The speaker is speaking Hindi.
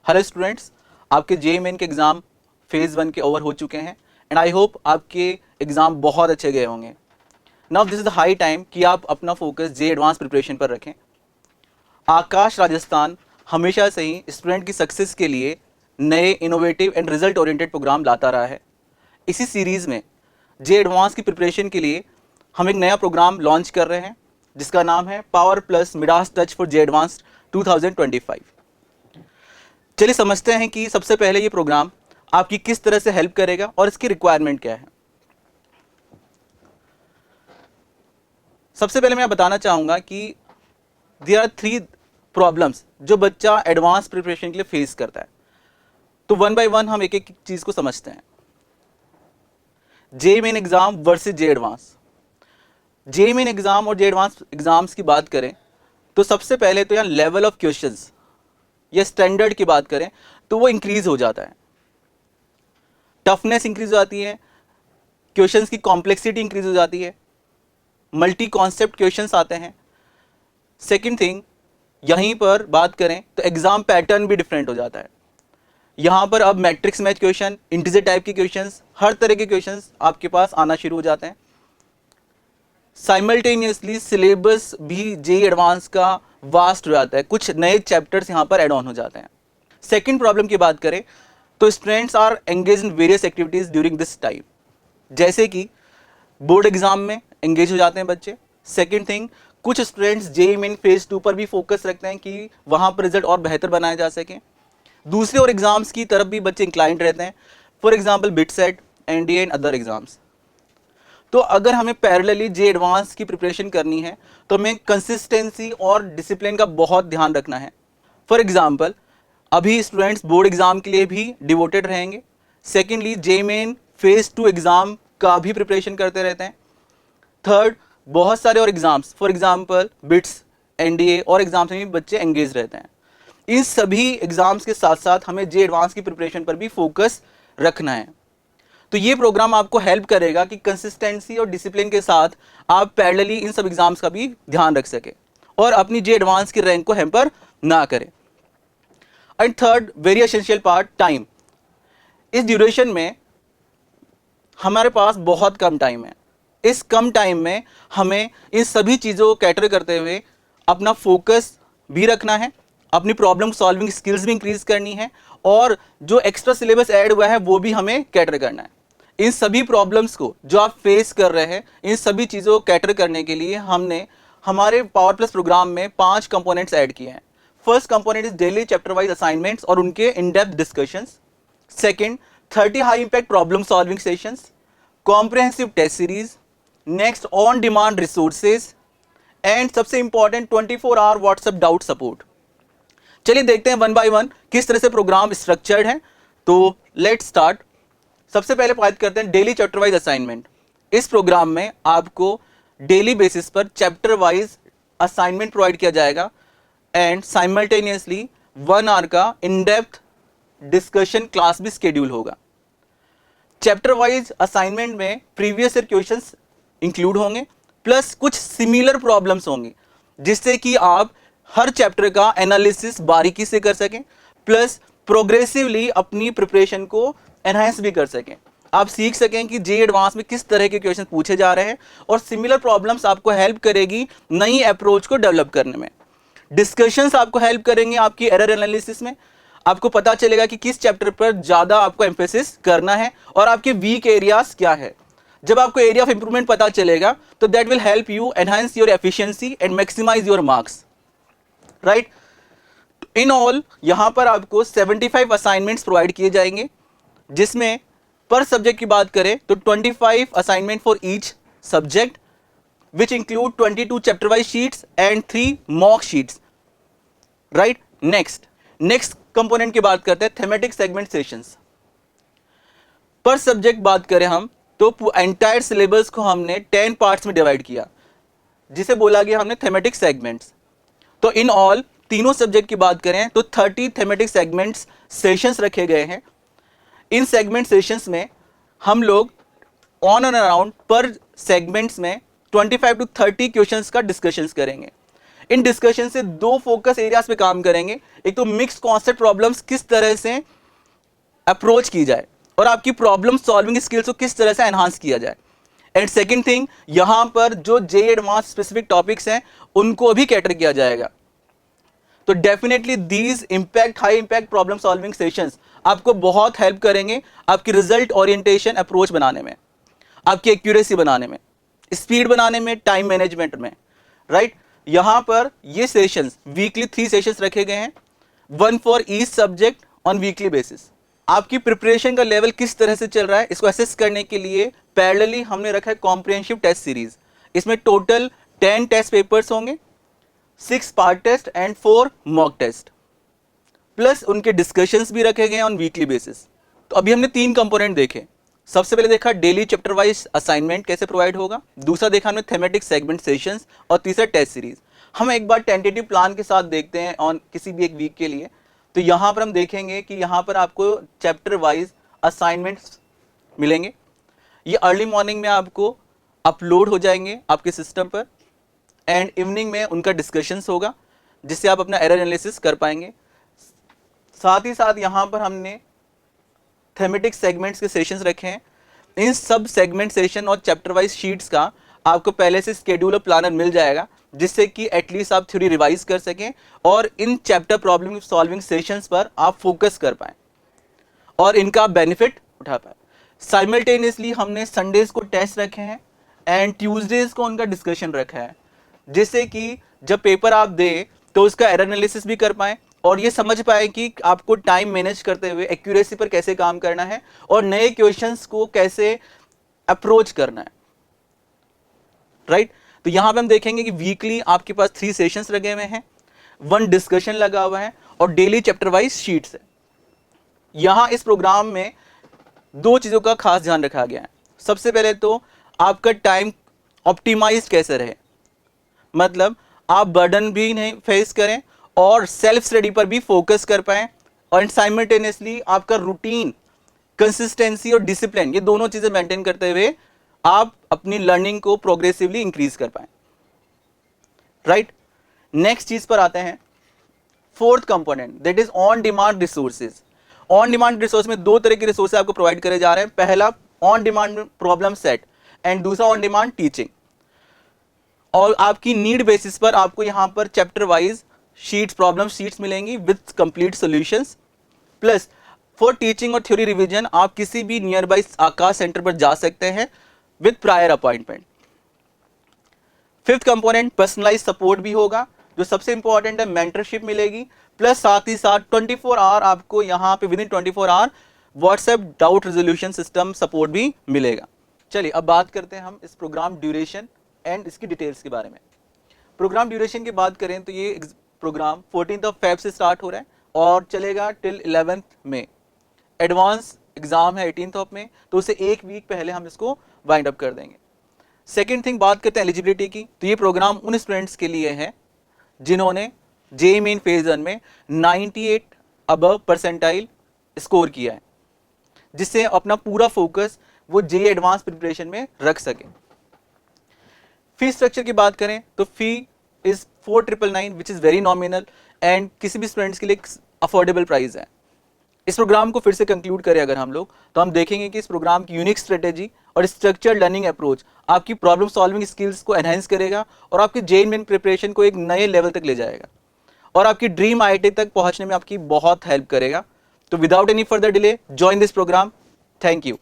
हेलो स्टूडेंट्स, आपके जेईई मेन के एग्ज़ाम फेज़ 1 के ओवर हो चुके हैं एंड आई होप आपके एग्ज़ाम बहुत अच्छे गए होंगे। Now this is the high time कि आप अपना फोकस जेईई एडवांस प्रिपरेशन पर रखें। आकाश राजस्थान हमेशा से ही स्टूडेंट की सक्सेस के लिए नए innovative and result oriented program लाता रहा है। इसी सीरीज़ में जेईई एडवांस की प्रिपरेशन के लिए हम एक नया प्रोग्राम लॉन्च कर रहे हैं जिसका नाम है power plus Midas touch for JEE advance 2025। चलिए समझते हैं कि सबसे पहले ये प्रोग्राम आपकी किस तरह से हेल्प करेगा और इसकी रिक्वायरमेंट क्या है। सबसे पहले मैं बताना चाहूँगा कि देयर आर 3 प्रॉब्लम्स जो बच्चा एडवांस प्रिपरेशन के लिए फेस करता है। तो वन बाय वन हम एक एक चीज़ को समझते हैं। JEE main exam versus JEE advance. JEE main exam और जेईई एडवांस एग्ज़ाम्स की बात करें तो सबसे पहले तो यहाँ लेवल ऑफ क्वेश्चंस या स्टैंडर्ड की बात करें तो वो इंक्रीज हो जाता है, टफनेस इंक्रीज हो जाती है, क्वेश्चंस की कॉम्प्लेक्सिटी इंक्रीज हो जाती है, मल्टी कॉन्सेप्ट क्वेश्चंस आते हैं। सेकंड थिंग, यहीं पर बात करें तो एग्जाम पैटर्न भी डिफरेंट हो जाता है। यहाँ पर अब matrix match question, integer type के क्वेश्चंस, हर तरह के क्वेश्चंस आपके पास आना शुरू हो जाते हैं। साइमल्टेनियसली सिलेबस भी जेईई एडवांस का वास्ट हो जाता है, कुछ नए चैप्टर्स यहाँ पर एड ऑन हो जाते हैं। सेकंड प्रॉब्लम की बात करें तो students are engage in various activities during this time, जैसे कि बोर्ड एग्जाम में एंगेज हो जाते हैं बच्चे। सेकंड थिंग, कुछ स्टूडेंट्स जेईई मेन फेज 2 पर भी फोकस रखते हैं कि वहाँ पर रिजल्ट और बेहतर बनाया जा सके। दूसरे और एग्जाम्स की तरफ भी बच्चे इंक्लाइंड रहते हैं, for example bit set, NDA and other exams. तो अगर हमें पैरेलली जेईई एडवांस की प्रिपरेशन करनी है तो हमें कंसिस्टेंसी और डिसिप्लिन का बहुत ध्यान रखना है। फॉर एग्जाम्पल, अभी स्टूडेंट्स बोर्ड एग्जाम के लिए भी डिवोटेड रहेंगे। Secondly, JEE main phase 2 exam का भी प्रिपरेशन करते रहते हैं। थर्ड, बहुत सारे और exams, for example bits, NDA और एग्जाम्स में भी बच्चे एंगेज रहते हैं। इन सभी एग्जाम्स के साथ साथ हमें जेईई एडवांस की प्रिपरेशन पर भी फोकस रखना है। तो ये प्रोग्राम आपको हेल्प करेगा कि कंसिस्टेंसी और डिसिप्लिन के साथ आप पैरेलली इन सब एग्जाम्स का भी ध्यान रख सके और अपनी जेईई एडवांस की रैंक को हैम्पर ना करें। And third, very essential part, time. इस ड्यूरेशन में हमारे पास बहुत कम टाइम है। इस कम टाइम में हमें इन सभी चीज़ों को कैटर करते हुए अपना फोकस भी रखना है, अपनी प्रॉब्लम सॉल्विंग स्किल्स भी इंक्रीज करनी है और जो एक्स्ट्रा सिलेबस ऐड हुआ है वो भी हमें कैटर करना है। इन सभी प्रॉब्लम्स को जो आप फेस कर रहे हैं, इन सभी चीज़ों को कैटर करने के लिए हमने हमारे पावर प्लस प्रोग्राम में 5 कंपोनेंट्स ऐड किए हैं। First component is daily chapter wise assignments और उनके in depth discussions. Second, 30 high impact problem solving sessions, comprehensive test series, next on demand resources and सबसे important 24 hour WhatsApp doubt support. चलिए देखते हैं वन बाय वन किस तरह से प्रोग्राम स्ट्रक्चर्ड है। तो लेट्स स्टार्ट। सबसे पहले बात करते हैं डेली चैप्टर वाइज असाइनमेंट। इस प्रोग्राम में आपको डेली बेसिस पर चैप्टर वाइज असाइनमेंट प्रोवाइड किया जाएगा एंड साइमल्टेनियसली 1 आवर का इन डेप्थ डिस्कशन क्लास भी शेड्यूल होगा। चैप्टर वाइज असाइनमेंट में प्रीवियस ईयर क्वेश्चंस इंक्लूड होंगे प्लस कुछ सिमिलर प्रॉब्लम्स होंगी जिससे कि आप हर चैप्टर का एनालिसिस बारीकी से कर सकें प्लस प्रोग्रेसिवली अपनी प्रिपरेशन को एनहांस भी कर सकें। आप सीख सकें कि जेईई एडवांस में किस तरह के क्वेश्चन पूछे जा रहे हैं और सिमिलर प्रॉब्लम्स आपको हेल्प करेगी नई अप्रोच को डेवलप करने में। डिस्कशंस आपको हेल्प करेंगे आपकी एरर एनालिसिस में। आपको पता चलेगा कि किस चैप्टर पर ज़्यादा आपको एम्फेसिस करना है और आपके वीक एरियाज क्या है। जब आपको एरिया ऑफ इंप्रूवमेंट पता चलेगा तो that will help you enhance your efficiency and maximise your marks, right. In all यहां पर आपको 75 असाइनमेंट्स प्रोवाइड किए जाएंगे जिसमें पर सब्जेक्ट की बात करें तो 25 assignment for each subject which include 22 chapter wise sheets and 3 mock sheets, right. Next component की बात करते हैं थेमेटिक सेगमेंट सेशंस। पर सब्जेक्ट बात करें हम तो एंटायर सिलेबस को हमने 10 पार्ट्स में डिवाइड किया जिसे बोला गया हमने थेमेटिक सेगमेंट्स। तो इन ऑल तीनों सब्जेक्ट की बात करें तो 30 थेमेटिक सेगमेंट्स सेशंस रखे गए हैं। इन सेगमेंट सेशंस में हम लोग ऑन एंड अराउंड पर सेगमेंट्स में 25 to 30 क्वेश्चंस का डिस्कशंस करेंगे। इन डिस्कशन से दो फोकस एरियाज पे काम करेंगे। एक तो मिक्स्ड कॉन्सेप्ट प्रॉब्लम्स किस तरह से अप्रोच की जाए और आपकी प्रॉब्लम सॉल्विंग स्किल्स को किस तरह से एनहांस किया जाए। एंड सेकंड थिंग, यहां पर जो जे एडवांस स्पेसिफिक टॉपिक्स हैं उनको भी कैटर किया जाएगा। तो definitely these impact high impact problem solving sessions आपको बहुत हेल्प करेंगे आपकी रिजल्ट ओरिएंटेशन अप्रोच बनाने में, आपकी एक्यूरेसी बनाने में, स्पीड बनाने में, टाइम मैनेजमेंट में, राइट। यहां पर ये सेशंस वीकली 3 सेशंस रखे गए हैं, 1 for each subject on weekly basis. आपकी प्रिपरेशन का लेवल किस तरह से चल रहा है इसको असेस करने के लिए पैरेलली हमने रखा है कॉम्प्रिहेंसिव टेस्ट सीरीज। इसमें टोटल 10 टेस्ट पेपर्स होंगे, 6 part test and 4 mock test, plus उनके डिस्कशंस भी रखे गए ऑन वीकली बेसिस। तो अभी हमने 3 कंपोनेंट देखे। सबसे पहले देखा डेली चैप्टर वाइज असाइनमेंट कैसे प्रोवाइड होगा, दूसरा देखा हमने थेमेटिक सेगमेंट सेशंस, और तीसरा टेस्ट सीरीज। हम एक बार टेंटेटिव प्लान के साथ देखते हैं ऑन किसी भी एक वीक के लिए। तो यहाँ पर हम देखेंगे कि यहाँ पर आपको चैप्टर वाइज असाइनमेंट्स मिलेंगे। ये अर्ली मॉर्निंग में आपको अपलोड हो जाएंगे आपके सिस्टम पर, एंड इवनिंग में उनका डिस्कशंस होगा जिससे आप अपना एरर एनालिसिस कर पाएंगे। साथ ही साथ यहाँ पर हमने थेमेटिक सेगमेंट्स के सेशंस रखे हैं। इन सब सेगमेंट सेशन और चैप्टर वाइज शीट्स का आपको पहले से स्केड्यूल और प्लानर मिल जाएगा, जिससे कि एटलीस्ट आप थ्योरी रिवाइज कर सकें और in chapter problem solving sessions पर आप फोकस कर पाएं और इनका बेनिफिट उठा पाएं। साइमल्टेनियसली हमने संडेज को टेस्ट रखे हैं एंड ट्यूसडेज को उनका डिस्कशन रखा है, जिससे कि जब पेपर आप दें तो उसका एरर एनालिसिस भी कर पाएं और ये समझ पाए कि आपको टाइम मैनेज करते हुए एक्यूरेसी पर कैसे काम करना है और नए क्वेश्चंस को कैसे अप्रोच करना है, राइट। तो यहां पे हम देखेंगे कि वीकली आपके पास 3 सेशंस लगे हुए हैं, 1 डिस्कशन लगा हुआ है और डेली चैप्टर वाइज शीट्स है। यहां इस प्रोग्राम में 2 चीजों का खास ध्यान रखा गया है। सबसे पहले तो आपका टाइम ऑप्टिमाइज कैसे रहे, मतलब आप बर्डन भी नहीं फेस करें और सेल्फ स्टडी पर भी फोकस कर पाएं, और साइमल्टेनियसली आपका रूटीन, कंसिस्टेंसी और डिसिप्लिन, ये दोनों चीजें मेंटेन करते हुए आप अपनी लर्निंग को प्रोग्रेसिवली इंक्रीज कर पाएं, राइट। नेक्स्ट चीज पर आते हैं, 4th component, that is on demand resources. On demand resource में 2 तरह के रिसोर्सेज आपको प्रोवाइड करे जा रहे हैं। पहला on demand problem set and दूसरा ऑन डिमांड टीचिंग। और आपकी नीड बेसिस पर आपको यहां पर chapter wise sheets, problem sheets मिलेंगी with complete solutions. Plus for teaching और थ्योरी रिवीजन आप किसी भी नियर बाई आकाश सेंटर पर जा सकते हैं with prior appointment. 5th component personalise support भी होगा, जो सबसे इंपॉर्टेंट है, मेंटरशिप मिलेगी। प्लस साथ ही साथ 24 आवर आपको यहाँ पे within 24 hour WhatsApp doubt resolution system support भी मिलेगा। चलिए अब बात करते हैं हम इस प्रोग्राम ड्यूरेशन एंड इसकी डिटेल्स के बारे में। प्रोग्राम ड्यूरेशन की बात करें तो ये प्रोग्राम 14 फेब से स्टार्ट हो रहा है और चलेगा टिल 11 मई। एडवांस एग्जाम है 18 मई, तो उससे 1 वीक पहले हम इसको वाइंड अप कर देंगे। सेकेंड थिंग, बात करते हैं एलिजिबिलिटी की, तो ये प्रोग्राम उन स्टूडेंट्स के लिए है जिन्होंने जेईई मेन फेज 1 में 98 अबव परसेंटाइल स्कोर किया है, जिससे अपना पूरा फोकस वो जेईई एडवांस प्रिपरेशन में रख सके। फी स्ट्रक्चर की बात करें तो फी is 4999 which is very nominal and किसी भी स्टूडेंट्स के लिए अफोर्डेबल प्राइस है। इस प्रोग्राम को फिर से कंक्लूड करें अगर हम लोग, तो हम देखेंगे कि इस प्रोग्राम की यूनिक स्ट्रेटेजी और स्ट्रक्चर्ड लर्निंग अप्रोच आपकी प्रॉब्लम सॉल्विंग स्किल्स को एनहांस करेगा और आपकी जेईई मेन प्रिपरेशन को एक नए लेवल तक ले जाएगा और आपकी ड्रीम आईआईटी तक पहुंचने में आपकी बहुत हेल्प करेगा। तो without any further delay, join this programme. Thank you.